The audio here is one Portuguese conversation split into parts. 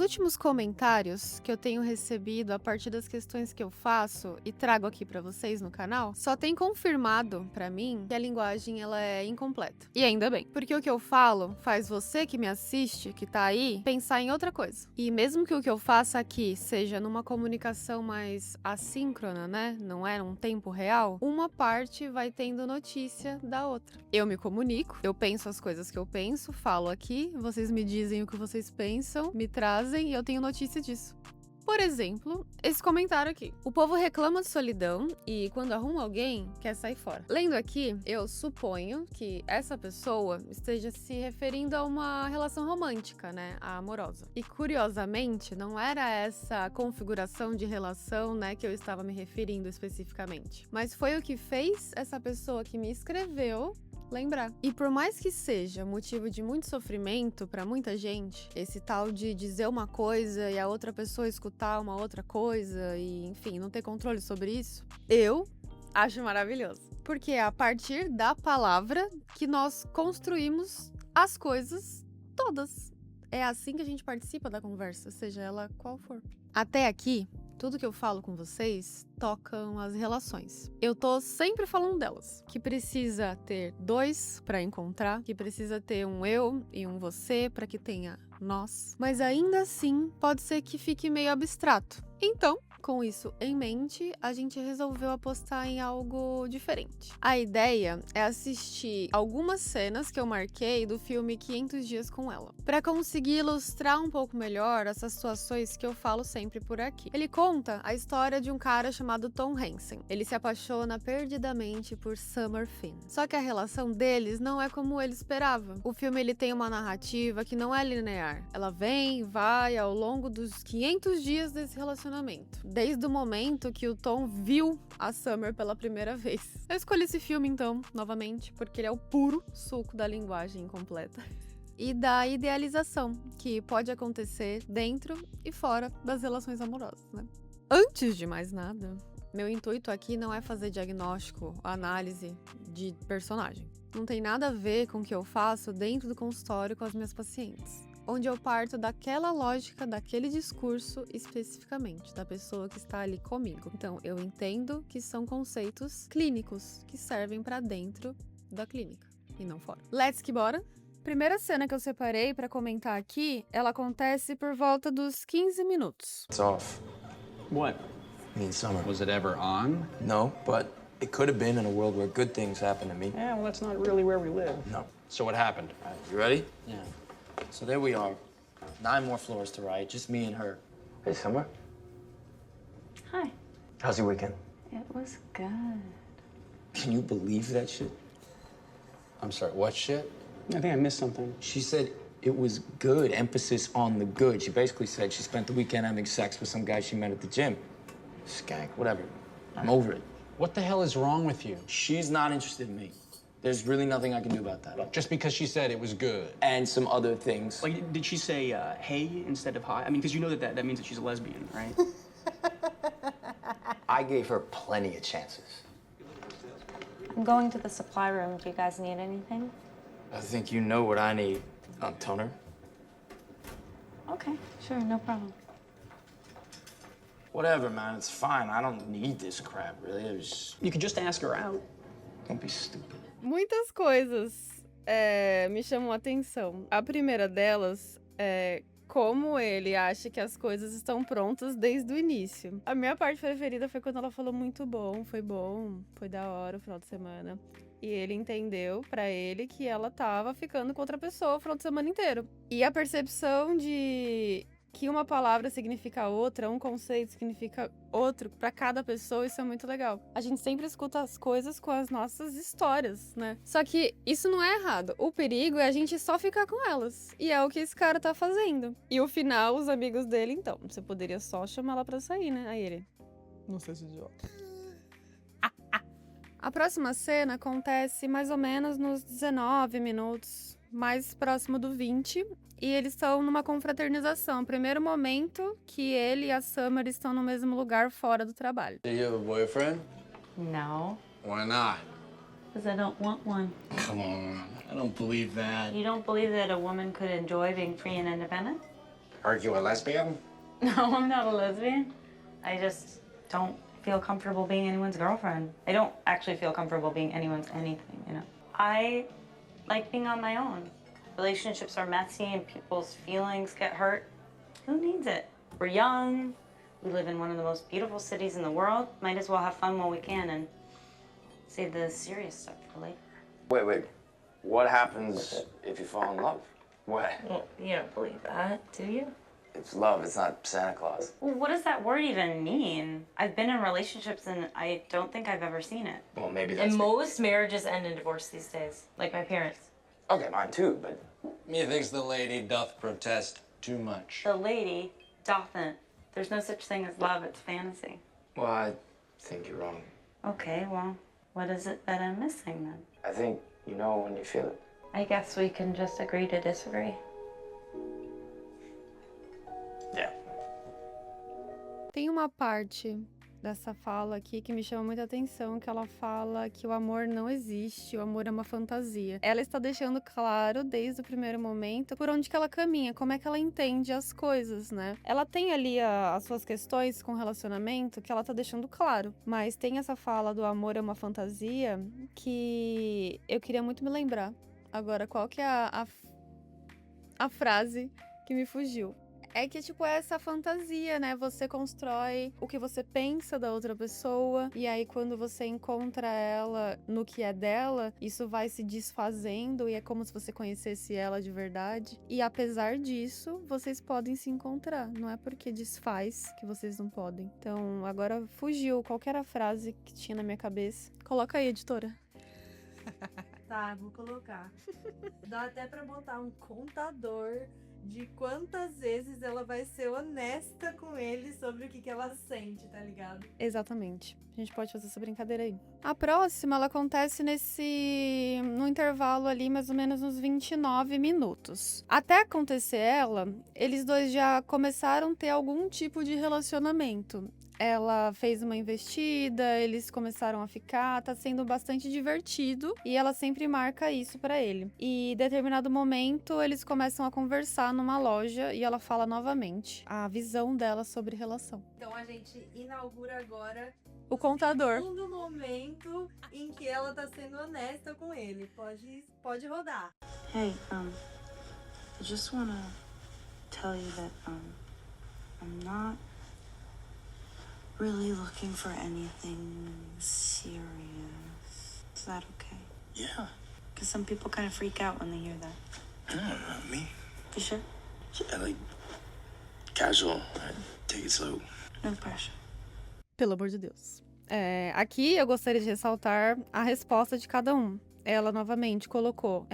últimos comentários que eu tenho recebido a partir das questões que eu faço e trago aqui pra vocês no canal, só tem confirmado pra mim que a linguagem ela é incompleta. E ainda bem, porque o que eu falo faz você que me assiste, que tá aí, pensar em outra coisa. E mesmo que o que eu faça aqui seja numa comunicação mais assíncrona, né? Não é num tempo real, uma parte vai tendo notícia da outra. Eu me comunico, eu penso as coisas que eu penso, falo aqui, vocês me dizem o que vocês pensam, me trazem e eu tenho notícia disso. Por exemplo, esse comentário aqui. O povo reclama de solidão e quando arruma alguém, quer sair fora. Lendo aqui, eu suponho que essa pessoa esteja se referindo a uma relação romântica, né? A amorosa. E curiosamente, não era essa configuração de relação, né, que eu estava me referindo especificamente. Mas foi o que fez essa pessoa que me escreveu lembrar. E por mais que seja motivo de muito sofrimento pra muita gente, esse tal de dizer uma coisa e a outra pessoa escutar uma outra coisa e, enfim, não ter controle sobre isso, eu acho maravilhoso. Porque é a partir da palavra que nós construímos as coisas todas. É assim que a gente participa da conversa, seja ela qual for. Até aqui, tudo que eu falo com vocês tocam as relações. Eu tô sempre falando delas. Que precisa ter dois pra encontrar, que precisa ter um eu e um você pra que tenha nós. Mas ainda assim, pode ser que fique meio abstrato. Então, com isso em mente, a gente resolveu apostar em algo diferente. A ideia é assistir algumas cenas que eu marquei do filme 500 Dias com Ela, para conseguir ilustrar um pouco melhor essas situações que eu falo sempre por aqui. Ele conta a história de um cara chamado Tom Hansen. Ele se apaixona perdidamente por Summer Finn. Só que a relação deles não é como ele esperava. O filme ele tem uma narrativa que não é linear. Ela vem e vai ao longo dos 500 dias desse relacionamento. Desde o momento que o Tom viu a Summer pela primeira vez. Eu escolhi esse filme, então, novamente, porque ele é o puro suco da linguagem incompleta. E da idealização, que pode acontecer dentro e fora das relações amorosas, né? Antes de mais nada, meu intuito aqui não é fazer diagnóstico, análise de personagem. Não tem nada a ver com o que eu faço dentro do consultório com as minhas pacientes, onde eu parto daquela lógica, daquele discurso especificamente, da pessoa que está ali comigo. Então, eu entendo que são conceitos clínicos que servem para dentro da clínica e não fora. Let's que bora! Primeira cena que eu separei para comentar aqui, ela acontece por volta dos 15 minutos. It's off. What? I mean, summer. Was it ever on? No, but it could have been in a world where good things happen to me. Yeah, well, that's not really where we live. No. So what happened? All right, you ready? Yeah. So there we are. 9 more floors to write, just me and her. Hey, Summer. Hi. How's your weekend? It was good. Can you believe that shit? I'm sorry, what shit? I think I missed something. She said it was good, emphasis on the good. She basically said she spent the weekend having sex with some guy she met at the gym. Skank, whatever. I'm over it. What the hell is wrong with you? She's not interested in me. There's really nothing I can do about that. Just because she said it was good. And some other things. Like, did she say hey instead of hi? I mean, because you know that means that she's a lesbian, right? I gave her plenty of chances. I'm going to the supply room. Do you guys need anything? I think you know what I need, Toner. Okay, sure, no problem. Whatever, man, it's fine. I don't need this crap, really. It was... You could just ask her out. Don't be stupid. Muitas coisas me chamam a atenção. A primeira delas é como ele acha que as coisas estão prontas desde o início. A minha parte preferida foi quando ela falou muito bom, foi da hora o final de semana. E ele entendeu pra ele que ela tava ficando com outra pessoa o final de semana inteiro. E a percepção de que uma palavra significa outra, um conceito significa outro pra cada pessoa, isso é muito legal. A gente sempre escuta as coisas com as nossas histórias, né? Só que isso não é errado. O perigo é a gente só ficar com elas. E é o que esse cara tá fazendo. E o final, os amigos dele, então, você poderia só chamar ela pra sair, né? Aí ele... Não sei se idiota. A próxima cena acontece mais ou menos nos 19 minutos, mais próximo do 20, e eles estão numa confraternização. Primeiro momento que ele e a Summer estão no mesmo lugar fora do trabalho. Do you have a boyfriend? No, Why not? because I don't want one. Come on, I don't believe that. You don't believe that a woman could enjoy being free and independent? Are you a lesbian? No, I'm not a lesbian. I just don't feel comfortable being anyone's girlfriend. I don't actually feel comfortable being anyone's anything, you know? I like being on my own. Relationships are messy and people's feelings get hurt. Who needs it? We're young. We live in one of the most beautiful cities in the world. Might as well have fun while we can and save the serious stuff for later. Wait. What happens if you fall in love? What? Well, you don't believe that, do you? It's love, it's not Santa Claus. Well, what does that word even mean? I've been in relationships and I don't think I've ever seen it. Well, maybe that's... And most marriages end in divorce these days, like my parents. Okay, mine too, but... Methinks the lady doth protest too much. The lady dothn't. There's no such thing as love, it's fantasy. Well, I think you're wrong. Okay, well, what is it that I'm missing then? I think you know when you feel it. I guess we can just agree to disagree. Yeah. Tem uma parte dessa fala aqui que me chama muita atenção, que ela fala que o amor não existe, o amor é uma fantasia. Ela está deixando claro, desde o primeiro momento, por onde que ela caminha, como é que ela entende as coisas, né? Ela tem ali as suas questões com relacionamento que ela tá deixando claro, mas tem essa fala do amor é uma fantasia que eu queria muito me lembrar. Agora, qual que é a frase que me fugiu? É que, tipo, é essa fantasia, né? Você constrói o que você pensa da outra pessoa, e aí quando você encontra ela no que é dela, isso vai se desfazendo, e é como se você conhecesse ela de verdade. E apesar disso, vocês podem se encontrar. Não é porque desfaz que vocês não podem. Então, agora fugiu. Qual que era a frase que tinha na minha cabeça? Coloca aí, editora. Tá, vou colocar. Dá até pra botar um contador de quantas vezes ela vai ser honesta com ele sobre o que ela sente, tá ligado? Exatamente. A gente pode fazer essa brincadeira aí. A próxima, ela acontece no intervalo ali, mais ou menos uns 29 minutos. Até acontecer ela, eles dois já começaram a ter algum tipo de relacionamento. Ela fez uma investida, eles começaram a ficar, tá sendo bastante divertido e ela sempre marca isso pra ele. E em determinado momento eles começam a conversar numa loja e ela fala novamente a visão dela sobre relação. Então a gente inaugura agora O contador. o segundo momento em que ela tá sendo honesta com ele. Pode rodar. Hey, I just wanna tell you that, I'm not really looking for anything serious. Is that okay? Yeah. Because some people kind of freak out when they hear that. No, not me. You sure? Yeah, like casual. Take it slow. No pressure. Pelo amor de Deus. Aqui eu gostaria de ressaltar a resposta de cada um. Ela novamente colocou,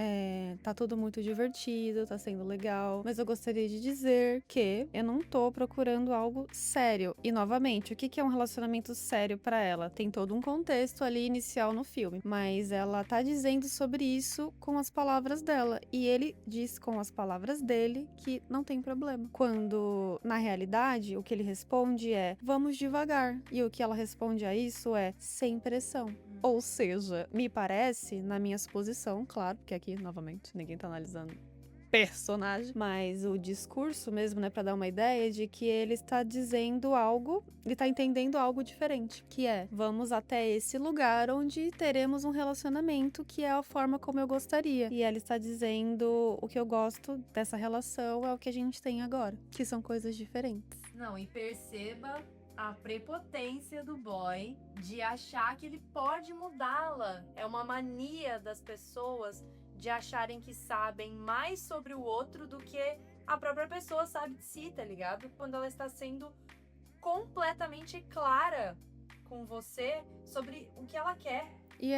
tá tudo muito divertido, tá sendo legal, mas eu gostaria de dizer que eu não tô procurando algo sério. E novamente, o que é um relacionamento sério pra ela? Tem todo um contexto ali inicial no filme, mas ela tá dizendo sobre isso com as palavras dela. E ele diz com as palavras dele que não tem problema. Quando, na realidade, o que ele responde é, vamos devagar. E o que ela responde a isso é, sem pressão. Ou seja, me parece, na minha suposição, claro, porque aqui, novamente, ninguém tá analisando personagem, mas o discurso mesmo, né, pra dar uma ideia de que ele está dizendo algo, ele tá entendendo algo diferente, que é, vamos até esse lugar onde teremos um relacionamento que é a forma como eu gostaria. E ela está dizendo, o que eu gosto dessa relação é o que a gente tem agora, que são coisas diferentes. Não, e perceba a prepotência do boy de achar que ele pode mudá-la. É uma mania das pessoas de acharem que sabem mais sobre o outro do que a própria pessoa sabe de si, tá ligado? Quando ela está sendo completamente clara com você sobre o que ela quer. E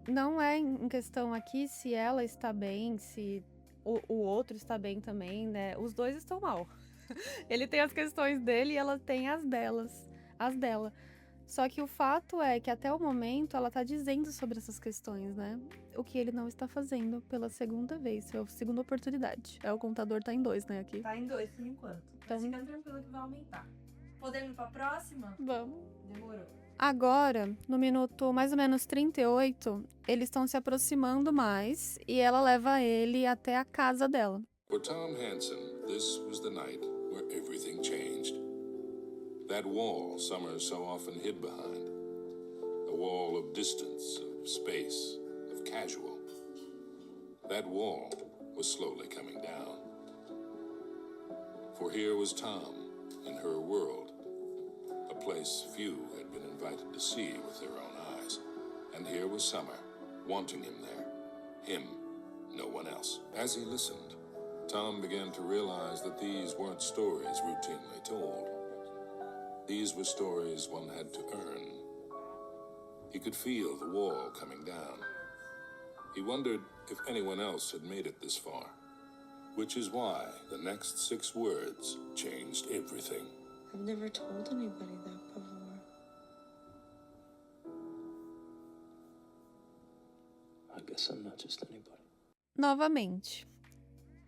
não é em questão aqui se ela está bem, se o outro está bem também, né? Os dois estão mal. Ele tem as questões dele e ela tem as dela. Só que o fato é que até o momento ela tá dizendo sobre essas questões, né? O que ele não está fazendo pela segunda vez, é a segunda oportunidade. O contador tá em 2, né, aqui. Tá em 2 por enquanto. Então- Mas fica tranquilo que vai aumentar. Podemos ir pra próxima? Vamos. Demorou. Agora, no minuto mais ou menos 38, eles estão se aproximando mais e ela leva ele até a casa dela. For Tom Hansen, this was the night where everything changed. That wall Summer so often hid behind. A wall of distance, of space, of casual. That wall was slowly coming down. For here was Tom, in her world, a place few had been invited to see with their own eyes. And here was Summer, wanting him there. Him, no one else. As he listened, Tom began to realize that these weren't stories routinely told. These were stories one had to earn. He could feel the wall coming down. He wondered if anyone else had made it this far, which is why the next 6 words changed everything. I've never told anybody that before. I guess I'm not just anybody. Novamente,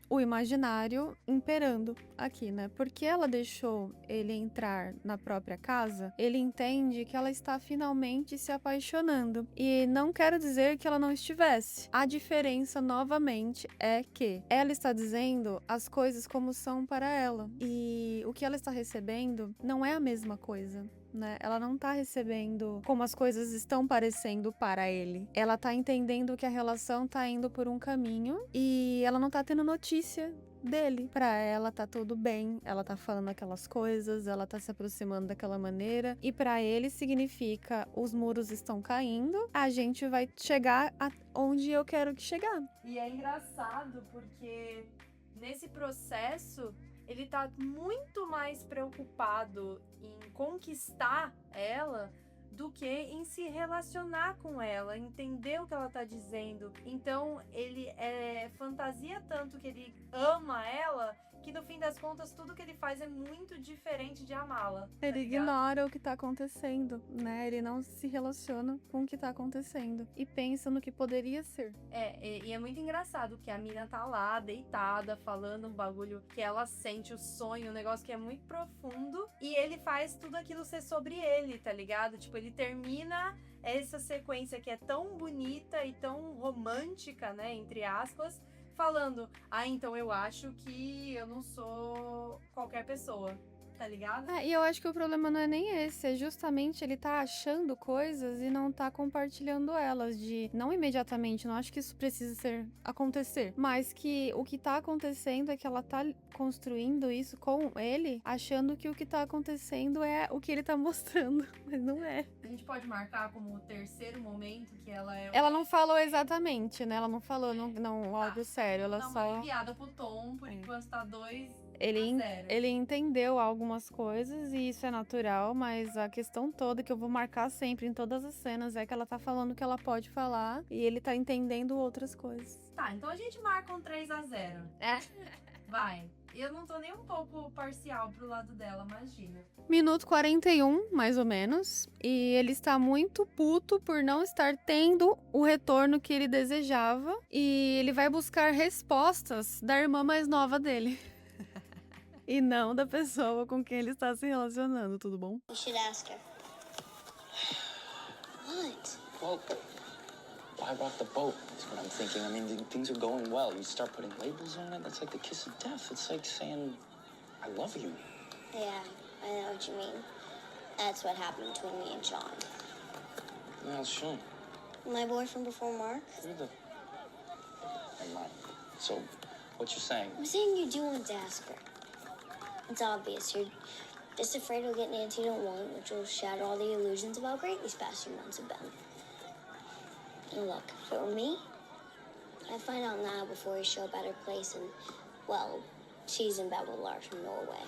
o imaginário imperando aqui, né? Porque ela deixou ele entrar na própria casa, ele entende que ela está finalmente se apaixonando. E não quero dizer que ela não estivesse. A diferença, novamente, é que ela está dizendo as coisas como são para ela. E o que ela está recebendo não é a mesma coisa. Né? Ela não tá recebendo como as coisas estão parecendo para ele. Ela tá entendendo que a relação tá indo por um caminho e ela não tá tendo notícia dele. Pra ela tá tudo bem, ela tá falando aquelas coisas, ela tá se aproximando daquela maneira e pra ele significa os muros estão caindo, a gente vai chegar onde eu quero que chegar. E é engraçado porque nesse processo ele tá muito mais preocupado em conquistar ela do que em se relacionar com ela, entender o que ela tá dizendo. Então ele fantasia tanto que ele ama ela, que no fim das contas tudo que ele faz é muito diferente de amá-la. Ele ignora o que tá acontecendo, né? Ele não se relaciona com o que tá acontecendo e pensa no que poderia ser. E é muito engraçado que a mina tá lá, deitada, falando um bagulho que ela sente, o sonho, um negócio que é muito profundo, e ele faz tudo aquilo ser sobre ele, tá ligado? Tipo, ele termina essa sequência que é tão bonita e tão romântica, né, entre aspas, falando, então eu acho que eu não sou qualquer pessoa, tá ligado? E eu acho que o problema não é nem esse, é justamente ele tá achando coisas e não tá compartilhando elas, não imediatamente, não acho que isso precisa acontecer, mas que o que tá acontecendo é que ela tá construindo isso com ele, achando que o que tá acontecendo é o que ele tá mostrando, mas não é. A gente pode marcar como o terceiro momento que ela é... Ela não falou exatamente, né? Ela não falou, não óbvio sério, ela Dá só... uma enviada pro Tom, por enquanto tá 2-0. Ele entendeu algumas coisas e isso é natural, mas a questão toda que eu vou marcar sempre em todas as cenas é que ela tá falando o que ela pode falar e ele tá entendendo outras coisas. Tá, então a gente marca um 3-0. Vai. Eu não tô nem um pouco parcial pro lado dela, imagina. Minuto 41, mais ou menos, e ele está muito puto por não estar tendo o retorno que ele desejava e ele vai buscar respostas da irmã mais nova dele. E não da pessoa com quem ele está se relacionando, tudo bom? You should ask her. What? Well, why rock the boat? That's what I'm thinking. I mean, things are going well. You start putting labels on it, that's like the kiss of death. It's like saying, I love you. Yeah, I know what you mean. That's what happened between me and Sean. Who the hell's Sean? My boyfriend before Mark. Never mind. So, what you saying? I'm saying you do want to ask her. It's obvious. You're just afraid of getting an answer you don't want, which will shatter all the illusions of how great these past few months have been. And look, if it were me, I'd find out now before he show up at her place and, well, she's in bed with Lars from Norway.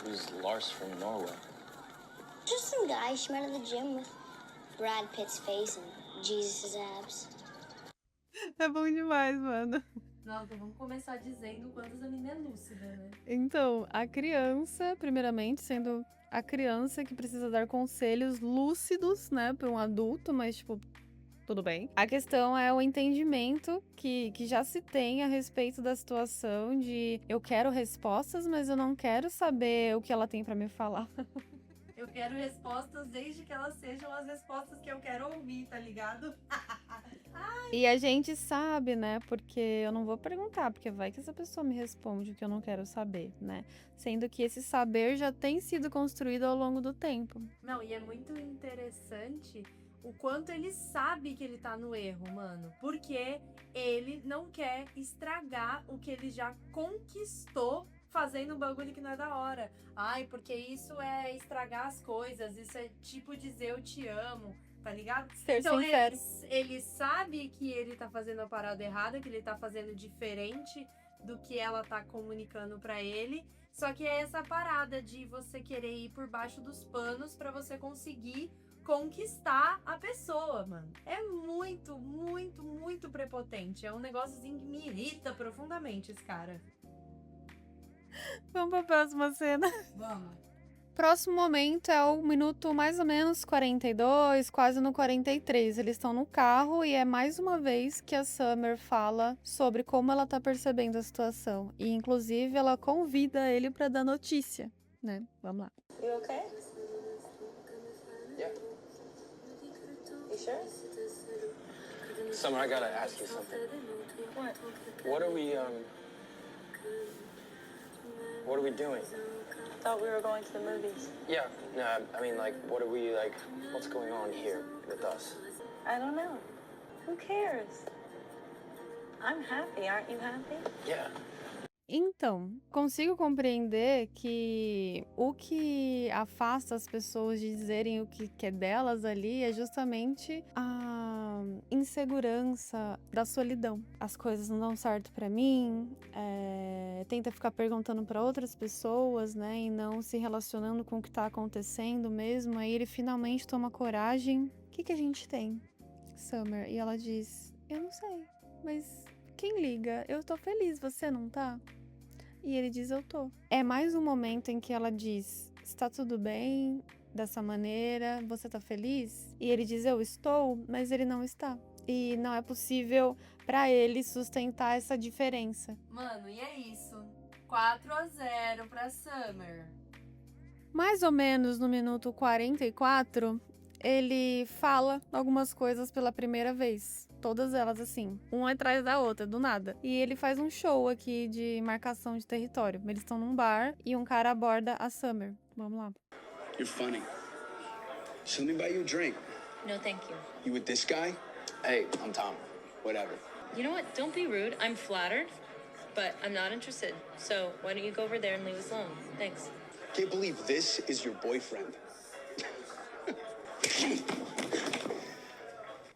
Who's Lars from Norway? Just some guy she met at the gym with Brad Pitt's face and Jesus' abs. É bom demais, mano. Nossa, vamos começar dizendo quantas a menina é lúcida, né? Então, a criança, primeiramente, sendo a criança que precisa dar conselhos lúcidos, né, para um adulto, mas, tipo, tudo bem. A questão é o entendimento que já se tem a respeito da situação de eu quero respostas, mas eu não quero saber o que ela tem para me falar. Eu quero respostas desde que elas sejam as respostas que eu quero ouvir, tá ligado? E a gente sabe, né? Porque eu não vou perguntar, porque vai que essa pessoa me responde o que eu não quero saber, né? Sendo que esse saber já tem sido construído ao longo do tempo. Não, e é muito interessante o quanto ele sabe que ele tá no erro, mano. Porque ele não quer estragar o que ele já conquistou fazendo um bagulho que não é da hora. Ai, porque isso é estragar as coisas, isso é tipo dizer eu te amo, tá ligado? Ser sincero. Ele sabe que ele tá fazendo a parada errada, que ele tá fazendo diferente do que ela tá comunicando pra ele. Só que é essa parada de você querer ir por baixo dos panos pra você conseguir conquistar a pessoa, mano. É muito, muito, muito prepotente. É um negócio que me irrita profundamente esse cara. Vamos pra próxima cena. Vamos. Próximo momento é o minuto mais ou menos 42, quase no 43. Eles estão no carro e é mais uma vez que a Summer fala sobre como ela tá percebendo a situação. E inclusive ela convida ele pra dar notícia, né? Vamos lá. You okay? Yeah. You sure? Summer, I gotta ask you something. What? What are we doing? Thought we were going to the movies. Yeah, no, I mean, like, what's going on here with us? I don't know. Who cares? I'm happy. Aren't you happy? Yeah. Então, consigo compreender que o que afasta as pessoas de dizerem o que é delas ali é justamente a insegurança da solidão. As coisas não dão certo pra mim, tenta ficar perguntando pra outras pessoas, né, e não se relacionando com o que tá acontecendo mesmo. Aí ele finalmente toma coragem. O que a gente tem, Summer? E ela diz, eu não sei, mas quem liga? Eu tô feliz, você não tá? E ele diz, eu tô. É mais um momento em que ela diz, está tudo bem dessa maneira, você tá feliz? E ele diz, eu estou, mas ele não está. E não é possível pra ele sustentar essa diferença. Mano, e é isso. 4-0 pra Summer. Mais ou menos no minuto 44, ele fala algumas coisas pela primeira vez. Todas elas assim, uma atrás da outra, do nada. E ele faz um show aqui de marcação de território. Eles estão num bar e um cara aborda a Summer. Vamos lá. You're funny. So let me buy you a drink. No, thank you. You with this guy? Hey, I'm Tom. Whatever. You know what? Don't be rude. I'm flattered, but I'm not interested. So why don't you go over there and leave us alone? Thanks. Can't believe this is your boyfriend.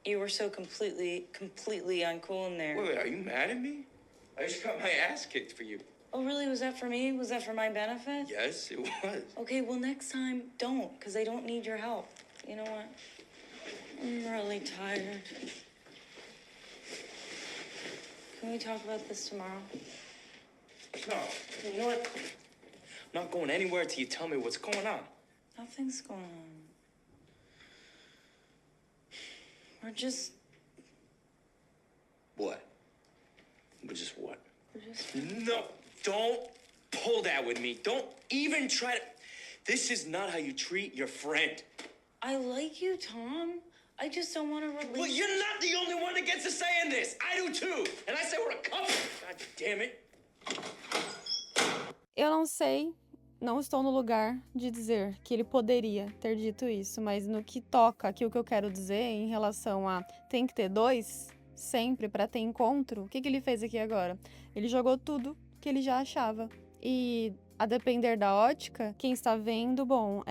You were so completely uncool in there. Wait, are you mad at me? I just got my ass kicked for you. Oh, really? Was that for me? Was that for my benefit? Yes, it was. Okay, well, next time, don't, because I don't need your help. You know what? I'm really tired. Can we talk about this tomorrow? No, you know what? I'm not going anywhere till you tell me what's going on. Nothing's going on. We're just... What? But just what? We're just... No, don't pull that with me. Don't even try to... This is not how you treat your friend. I like you, Tom. I just don't want to release... Well, you're not the only one that gets a say in this. I do too. And I say we're a couple. God damn it. Eu não sei, não estou no lugar de dizer que ele poderia ter dito isso, mas no que toca aqui o que eu quero dizer em relação a tem que ter dois sempre pra ter encontro, o que ele fez aqui agora? Ele jogou tudo que ele já achava. E a depender da ótica, quem está vendo, bom,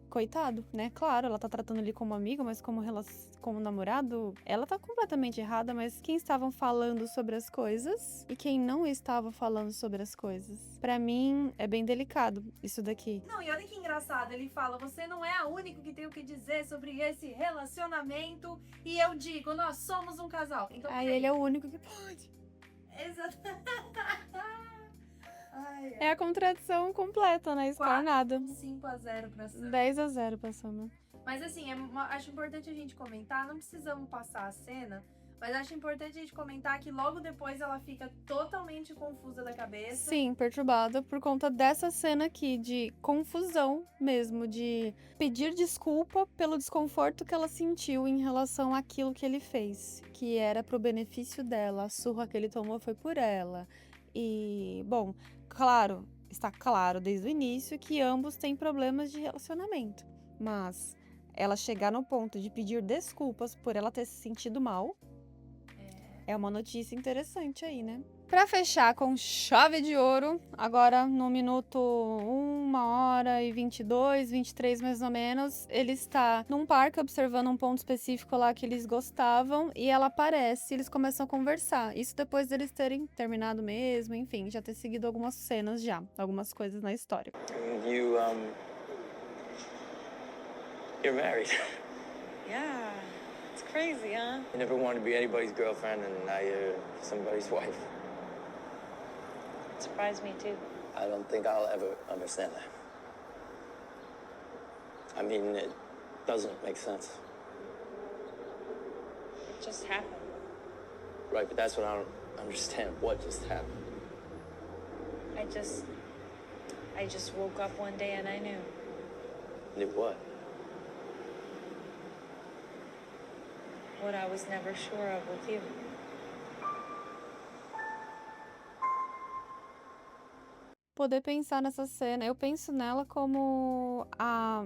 coitado, né? Claro, ela tá tratando ele como amigo, mas como namorado, ela tá completamente errada, mas quem estavam falando sobre as coisas e quem não estava falando sobre as coisas. Pra mim, é bem delicado isso daqui. Não, e olha que engraçado, ele fala, você não é a única que tem o que dizer sobre esse relacionamento, e eu digo, nós somos um casal. Então, Aí ele é o único que pode. Exato. Ai, É a contradição completa, né? Escarnada. 5-0 pra Summer. 10-0 pra Summer. Mas assim, acho importante a gente comentar, não precisamos passar a cena, Mas acho importante a gente comentar que logo depois ela fica totalmente confusa da cabeça. Sim, perturbada por conta dessa cena aqui, de confusão mesmo, de pedir desculpa pelo desconforto que ela sentiu em relação àquilo que ele fez, que era pro benefício dela, a surra que ele tomou foi por ela. E, bom, claro, está claro desde o início que ambos têm problemas de relacionamento, mas ela chegar no ponto de pedir desculpas por ela ter se sentido mal, é uma notícia interessante aí, né? Pra fechar com chave de ouro, agora no minuto 1h22, 23 mais ou menos, ele está num parque observando um ponto específico lá que eles gostavam e ela aparece e eles começam a conversar. Isso depois deles terem terminado mesmo, enfim, já ter seguido algumas cenas já, algumas coisas na história. You're married. Yeah, it's crazy, huh? You never wanted to be anybody's girlfriend, and now you're somebody's wife. It surprised me too. I don't think I'll ever understand that. I mean, it doesn't make sense. It just happened. Right, but that's what I don't understand. What just happened? I just woke up one day and I knew. Knew what? What I was never sure of with you. Poder pensar nessa cena, eu penso nela como a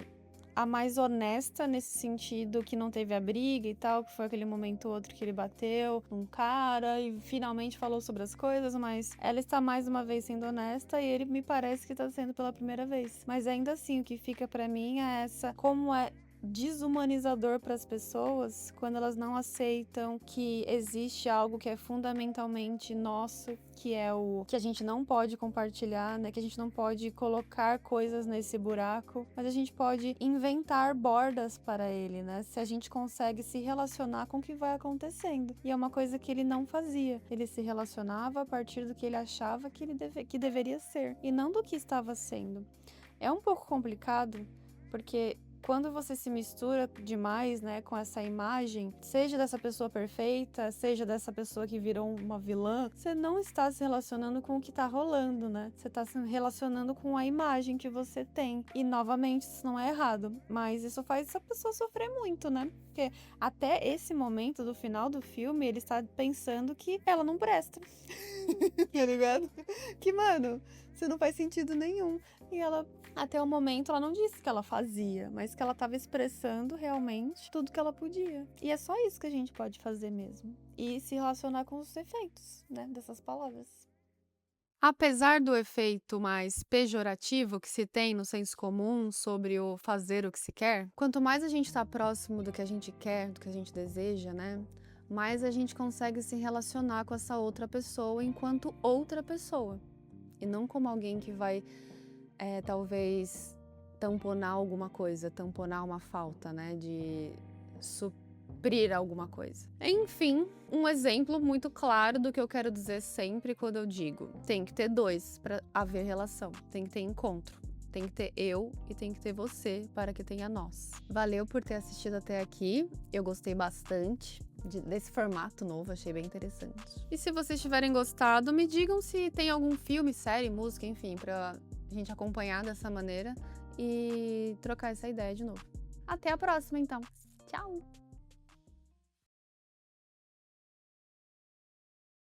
mais honesta nesse sentido, que não teve a briga e tal, que foi aquele momento ou outro que ele bateu num cara e finalmente falou sobre as coisas, mas ela está mais uma vez sendo honesta e ele me parece que está sendo pela primeira vez. Mas ainda assim, o que fica pra mim é como é desumanizador para as pessoas quando elas não aceitam que existe algo que é fundamentalmente nosso, que é o que a gente não pode compartilhar, né? Que a gente não pode colocar coisas nesse buraco, mas a gente pode inventar bordas para ele, né? Se a gente consegue se relacionar com o que vai acontecendo. E é uma coisa que ele não fazia. Ele se relacionava a partir do que ele achava que que deveria ser e não do que estava sendo. É um pouco complicado porque quando você se mistura demais, né, com essa imagem, seja dessa pessoa perfeita, seja dessa pessoa que virou uma vilã, você não está se relacionando com o que tá rolando, né? Você tá se relacionando com a imagem que você tem. E, novamente, isso não é errado, mas isso faz essa pessoa sofrer muito, né? Porque até esse momento do final do filme, ele está pensando que ela não presta. Tá ligado? Que, mano, isso não faz sentido nenhum. E ela, até o momento, ela não disse que ela fazia, mas que ela estava expressando realmente tudo que ela podia. E é só isso que a gente pode fazer mesmo. E se relacionar com os efeitos, né, dessas palavras. Apesar do efeito mais pejorativo que se tem no senso comum sobre o fazer o que se quer, quanto mais a gente está próximo do que a gente quer, do que a gente deseja, né, mais a gente consegue se relacionar com essa outra pessoa enquanto outra pessoa. E não como alguém que vai, talvez, tamponar alguma coisa, tamponar uma falta, né, de suprir alguma coisa. Enfim, um exemplo muito claro do que eu quero dizer sempre quando eu digo: tem que ter dois para haver relação, tem que ter encontro. Tem que ter eu e tem que ter você para que tenha nós. Valeu por ter assistido até aqui, eu gostei bastante desse formato novo, achei bem interessante. E se vocês tiverem gostado, me digam se tem algum filme, série, música, enfim, pra gente acompanhar dessa maneira e trocar essa ideia de novo. Até a próxima, então. Tchau!